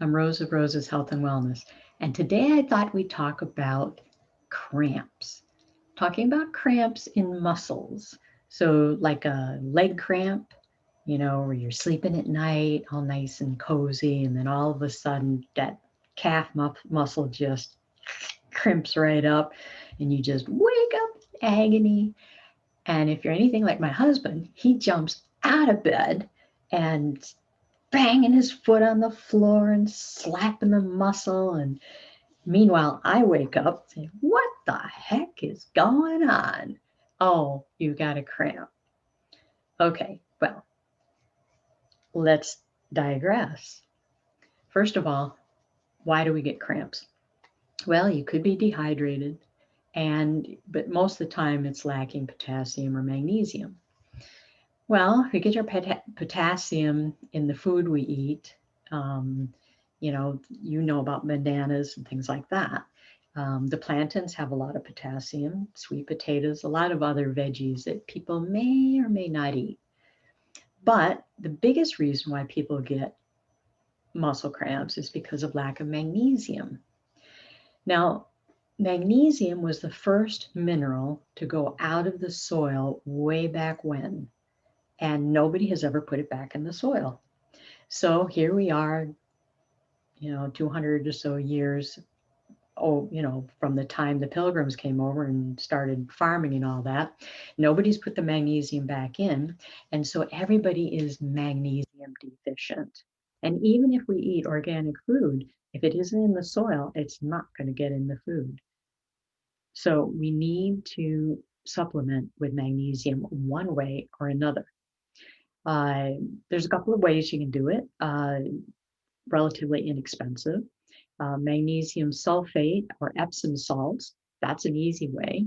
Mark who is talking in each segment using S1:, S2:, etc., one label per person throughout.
S1: I'm Rose of Rose's Health and Wellness. And today I thought we'd talk about cramps. Talking about cramps in muscles. So, like a leg cramp, where you're sleeping at night, all nice and cozy, and then all of a sudden that muscle just crimps right up, and you just wake up in agony. And if you're anything like my husband, he jumps out of bed and banging his foot on the floor and slapping the muscle. And meanwhile, I wake up saying, "What the heck is going on?" "Oh, you got a cramp." Okay, well, let's digress. First of all, why do we get cramps? Well, you could be dehydrated, but most of the time it's lacking potassium or magnesium. Well, we get our potassium in the food we eat. Um, you know about bananas and things like that. The plantains have a lot of potassium, sweet potatoes, a lot of other veggies that people may or may not eat. But the biggest reason why people get muscle cramps is because of lack of magnesium. Now, magnesium was the first mineral to go out of the soil way back when, and nobody has ever put it back in the soil. So here we are, 200 or so years, from the time the pilgrims came over and started farming and all that. Nobody's put the magnesium back in. And so everybody is magnesium deficient. And even if we eat organic food, if it isn't in the soil, it's not going to get in the food. So we need to supplement with magnesium one way or another. Uh, there's a couple of ways you can do it, relatively inexpensive. Magnesium sulfate or Epsom salts, that's an easy way.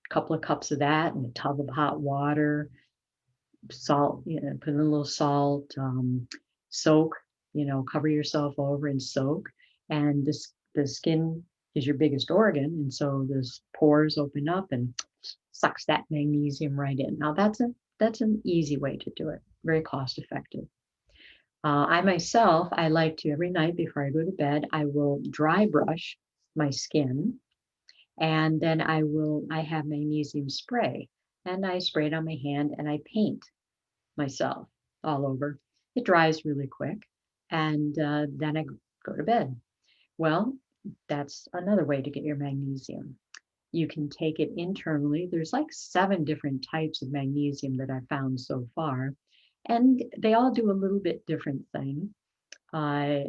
S1: A couple of cups of that in a tub of hot water, salt, put in a little salt, soak, cover yourself over and soak. And the skin is your biggest organ. And so those pores open up and sucks that magnesium right in. Now that's an easy way to do it, very cost effective. I myself, I like to every night before I go to bed, I will dry brush my skin, and then I have magnesium spray, and I spray it on my hand and I paint myself all over. It dries really quick, and then I go to bed. Well, that's another way to get your magnesium. You can take it internally. There's like 7 different types of magnesium that I've found so far, and they all do a little bit different thing. Uh,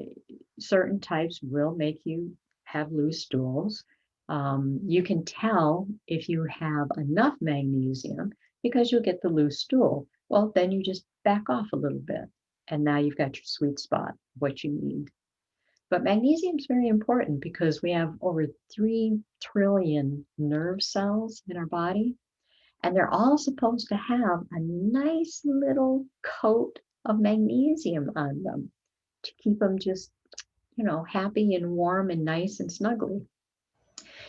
S1: Certain types will make you have loose stools. You can tell if you have enough magnesium because you'll get the loose stool. Well, then you just back off a little bit, and now you've got your sweet spot, what you need. But magnesium is very important because we have over 3 trillion nerve cells in our body, and they're all supposed to have a nice little coat of magnesium on them to keep them just, happy and warm and nice and snuggly.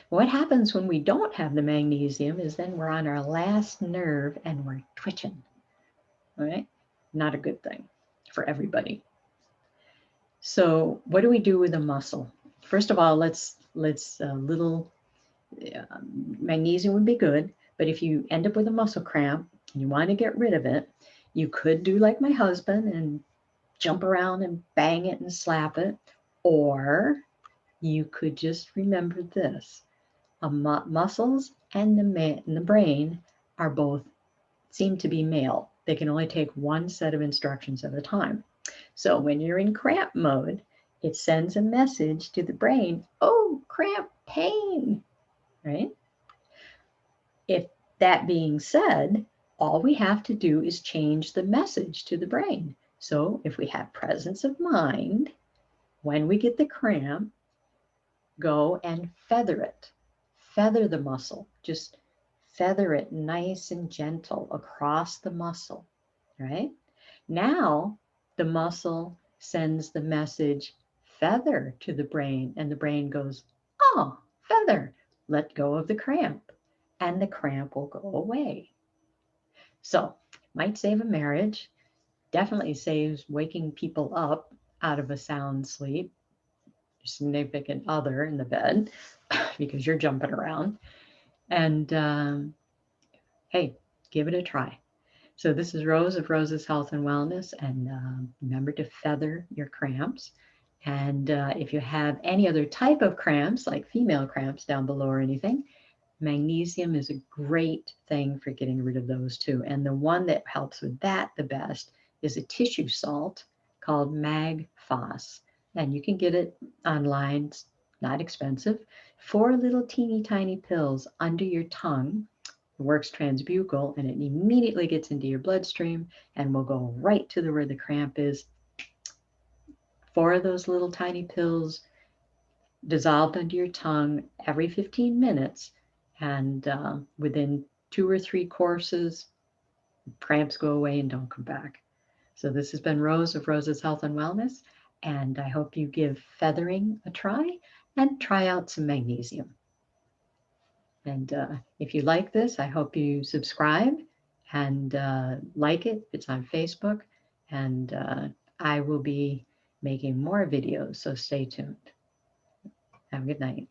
S1: What happens when we don't have the magnesium is then we're on our last nerve and we're twitching, right? Not a good thing for everybody. So, what do we do with a muscle? First of all, let's little magnesium would be good, but if you end up with a muscle cramp and you want to get rid of it, you could do like my husband and jump around and bang it and slap it, or you could just remember this: muscles and the brain are both seem to be male. They can only take one set of instructions at a time. So when you're in cramp mode, it sends a message to the brain, "Oh, cramp pain," right? If that being said, all we have to do is change the message to the brain. So if we have presence of mind, when we get the cramp, go and feather it. Feather the muscle. Just feather it nice and gentle across the muscle, right? Now the muscle sends the message feather to the brain, and the brain goes, "Oh, feather, let go of the cramp," and the cramp will go away. So, might save a marriage, definitely saves waking people up out of a sound sleep. significant other in the bed because you're jumping around. And hey, give it a try. So this is Rose of Rose's Health and Wellness, and remember to feather your cramps. And if you have any other type of cramps, like female cramps down below or anything, magnesium is a great thing for getting rid of those too. And the one that helps with that the best is a tissue salt called Mag Phos. And you can get it online, it's not expensive. 4 little teeny tiny pills under your tongue. It works transbucal and it immediately gets into your bloodstream and will go right to where the cramp is. 4 of those little tiny pills dissolved under your tongue every 15 minutes. And within 2 or 3 courses, cramps go away and don't come back. So this has been Rose of Rose's Health and Wellness. And I hope you give feathering a try and try out some magnesium. And if you like this, I hope you subscribe and like it. It's on Facebook. And I will be making more videos, so stay tuned. Have a good night.